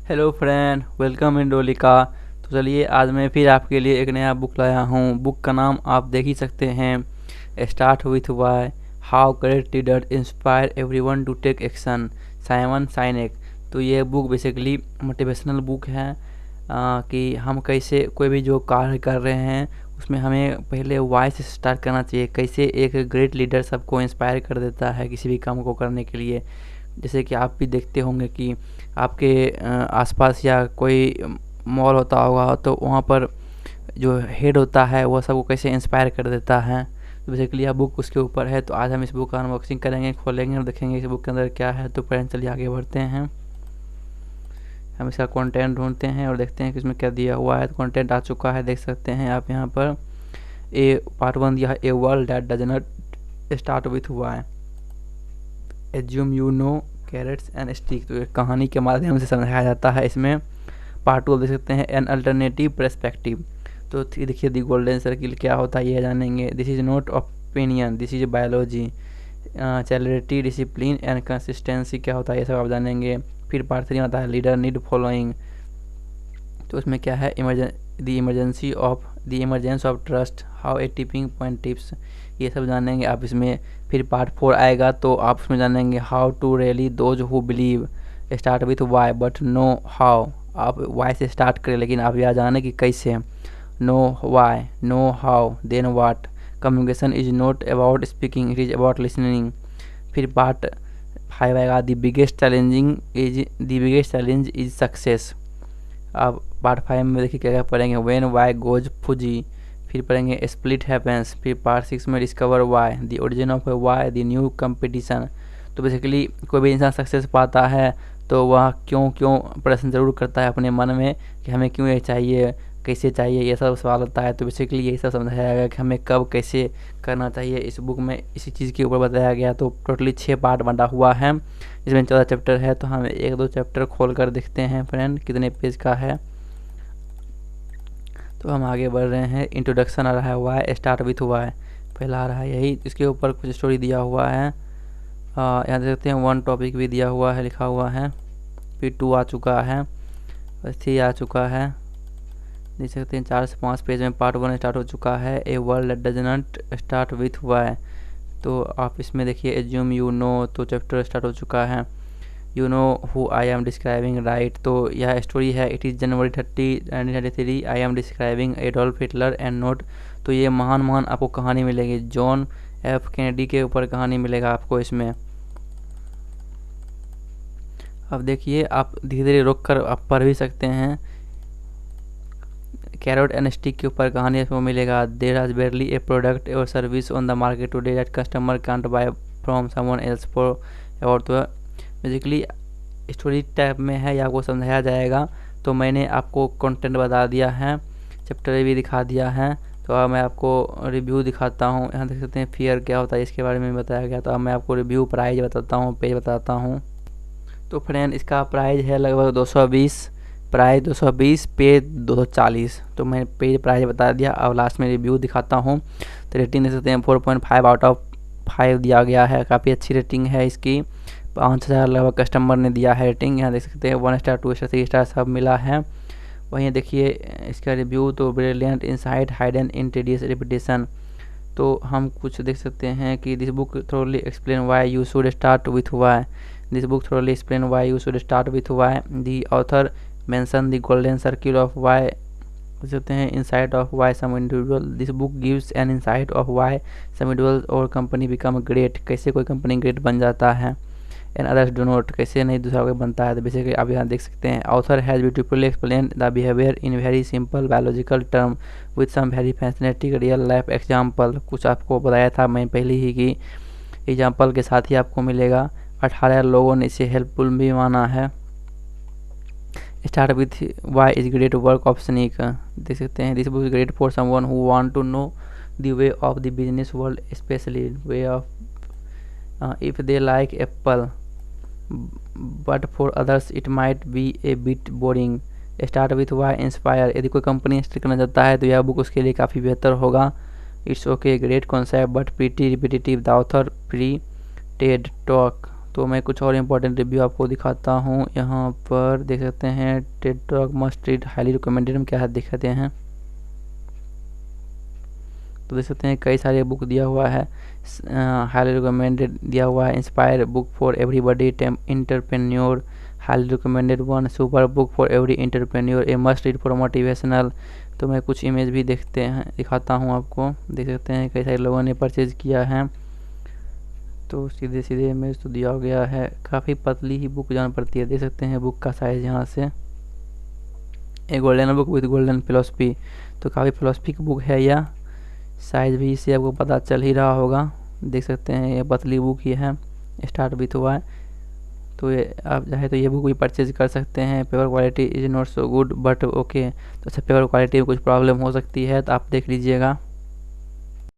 Hello friend, welcome in डोलिका। तो चलिए आज मैं फिर आपके लिए एक नया बुक लाया हूँ। बुक का नाम आप देख ही सकते हैं, start with why, how great leader inspire everyone to take action, Simon Sinek. तो ये बुक बेसिकली मोटिवेशनल बुक है कि हम कैसे कोई भी जो कार्य कर रहे हैं उसमें हमें पहले वाई से स्टार्ट करना चाहिए। कैसे एक ग्रेट लीडर सबको इंस्पायर कर देता है किसी भी काम को करने के लिए। जैसे कि आप भी देखते होंगे कि आपके आसपास या कोई मॉल होता होगा तो वहाँ पर जो हेड होता है वो सबको कैसे इंस्पायर कर देता है। तो बेसिकली यह बुक उसके ऊपर है। तो आज हम इस बुक का अनबॉक्सिंग करेंगे, खोलेंगे और देखेंगे इस बुक के अंदर क्या है। तो फ्रेंड चलिए आगे बढ़ते हैं। हम इसका कंटेंट ढूंढते हैं और देखते हैं कि इसमें क्या दिया हुआ है। तो कंटेंट आ चुका है, देख सकते हैं आप यहाँ पर। पार्ट 1 दिया है, a world that does not start with why, assume you know carrots and stick. तो एक कहानी के माध्यम से समझाया जाता है इसमें। पार्ट 2 देख सकते हैं, एन अल्टरनेटिव पर्सपेक्टिव। तो देखिए दी गोल्डन सर्किल क्या होता है ये जानेंगे। This is not opinion, this is biology. Charity, discipline and consistency क्या होता है ये सब आप जानेंगे। फिर पार्ट 3 आता है, लीडर नीड फॉलोइंग। तो उसमें क्या है, the emergence of trust, how a tipping point tips, ये सब जानेंगे आप इसमें। फिर पार्ट 4 आएगा तो आप उसमें जानेंगे, how to really those who believe, start with why but know how. आप वाई से स्टार्ट करें लेकिन आप यह जाने कि कैसे। Know why, know how, then what. Communication is not about speaking, it is about listening. फिर पार्ट 5 आएगा, the biggest challenge is success. आप पार्ट 5 में देखिए क्या क्या पढ़ेंगे, व्हेन वाई गोज फूजी। फिर पढ़ेंगे स्प्लिट हैपेंस। फिर पार्ट 6 में discover why, the origin of why, the new competition. तो बेसिकली कोई भी इंसान सक्सेस पाता है तो वह क्यों क्यों प्रश्न जरूर करता है अपने मन में कि हमें क्यों ये चाहिए, कैसे चाहिए, ये सब सवाल होता है। तो बेसिकली यही सब समझाया गया कि हमें कब कैसे करना चाहिए। इस बुक में इसी चीज़ के ऊपर बताया गया। तो टोटली 6 पार्ट बंटा हुआ है, इसमें 14 चैप्टर है। तो हम एक दो चैप्टर खोल कर देखते हैं फ्रेंड कितने पेज का है। तो हम आगे बढ़ रहे हैं। इंट्रोडक्शन आ रहा है, वाई स्टार्ट विथ वाई पहला आ रहा है यही। इसके ऊपर कुछ स्टोरी दिया हुआ है। यहाँ देख सकते हैं 1 टॉपिक भी दिया हुआ है, लिखा हुआ है। फिर 2 आ चुका है, 3 आ चुका है। देख सकते हैं 4 से 5 पेज में पार्ट 1 स्टार्ट हो चुका है, a world does not start with why. तो आप इसमें देखिए, एज्यूम यू नो, तो चैप्टर स्टार्ट हो चुका है। You know who I am describing right, तो यह स्टोरी है। It is January 30, 1933, I am describing Adolf Hitler and note. तो ये महान महान आपको कहानी मिलेगी, जॉन एफ कैनेडी के ऊपर कहानी मिलेगा आपको इसमें। अब देखिए, आप धीरे धीरे रोक कर आप पढ़ भी सकते हैं। कैरेट एंड स्टिक के ऊपर कहानी आपको मिलेगा। There has barely a product और service on the market today that customer can't buy from someone else for about. तो बेसिकली स्टोरी टाइप में है, या आपको समझाया जाएगा। तो मैंने आपको कंटेंट बता दिया है, चैप्टर भी दिखा दिया है। तो अब मैं आपको रिव्यू दिखाता हूँ। यहाँ देख सकते हैं फियर क्या होता है, इसके बारे में बताया गया। तो अब मैं आपको रिव्यू प्राइस बताता हूँ, पेज बताता हूँ। तो फ्रेंड इसका प्राइस है लगभग 220, प्राइस 220, पेज 240। तो मैं पेज प्राइस बता दिया। अब लास्ट में रिव्यू दिखाता हूँ। तो रेटिंग देख सकते हैं 4.5 आउट ऑफ 5 दिया गया है। काफ़ी अच्छी रेटिंग है इसकी, 5000 लगभग कस्टमर ने दिया है रेटिंग। यहाँ देख सकते हैं 1 स्टार, 2 स्टार, 3 स्टार सब मिला है। वहीं देखिए इसका रिव्यू, तो brilliant insight, hidden in tedious repetition. तो हम कुछ देख सकते हैं कि this book thoroughly explain why you should start with why. This book thoroughly explain why you should start with why. The author mention the golden circle of why, देख सकते हैं insight of why some individual. This book gives an insight of why some individual और company become great, कैसे कोई company great बन जाता है। And others do not, कैसे नहीं दूसरा कोई बनता है। तो बेसिकली आप यहाँ देख सकते हैं, author has beautifully explain the behaviour in very simple biological term with some very fascinating real life example. कुछ आपको बताया था मैं पहले ही कि एग्जाम्पल के साथ ही आपको मिलेगा। 18 लोगों ने इसे हेल्पफुल भी माना है। Start with why is great work of Sinek, देख सकते हैं। This book is great for someone who want to know the way of the business world, specially way of if they like apple, but for others it might be a bit boring. Start with why inspire, यदि कोई company start करना चाहता है तो यह book उसके लिए काफ़ी बेहतर होगा। It's okay, great concept but pretty repetitive, the author pre Ted talk. तो मैं कुछ और इम्पोर्टेंट रिव्यू आपको दिखाता हूँ। यहाँ पर देख सकते हैं Ted talk must read highly recommended में क्या है दिखाते हैं। तो देख सकते हैं कई सारे बुक दिया हुआ है, हाईली रिकमेंडेड दिया हुआ है। Inspire book for everybody, entrepreneur, highly recommended one, super book for every entrepreneur, A must read for motivational. तो मैं कुछ इमेज भी दिखाता हूँ आपको। देख सकते हैं कई सारे लोगों ने परचेज किया है। तो सीधे सीधे इमेज तो दिया गया है, काफ़ी पतली ही बुक जान पड़ती है। देख सकते हैं बुक का साइज़ यहाँ से, a golden book with golden philosophy. तो काफ़ी फिलोसफी की बुक है यह, साइज़ भी इससे आपको पता चल ही रहा होगा। देख सकते हैं ये पतली बुक ही है, स्टार्ट भी हुआ है। तो ये आप चाहे तो ये बुक भी परचेज कर सकते हैं। Paper quality is not so good but okay. तो अच्छा पेपर क्वालिटी में कुछ प्रॉब्लम हो सकती है, तो आप देख लीजिएगा।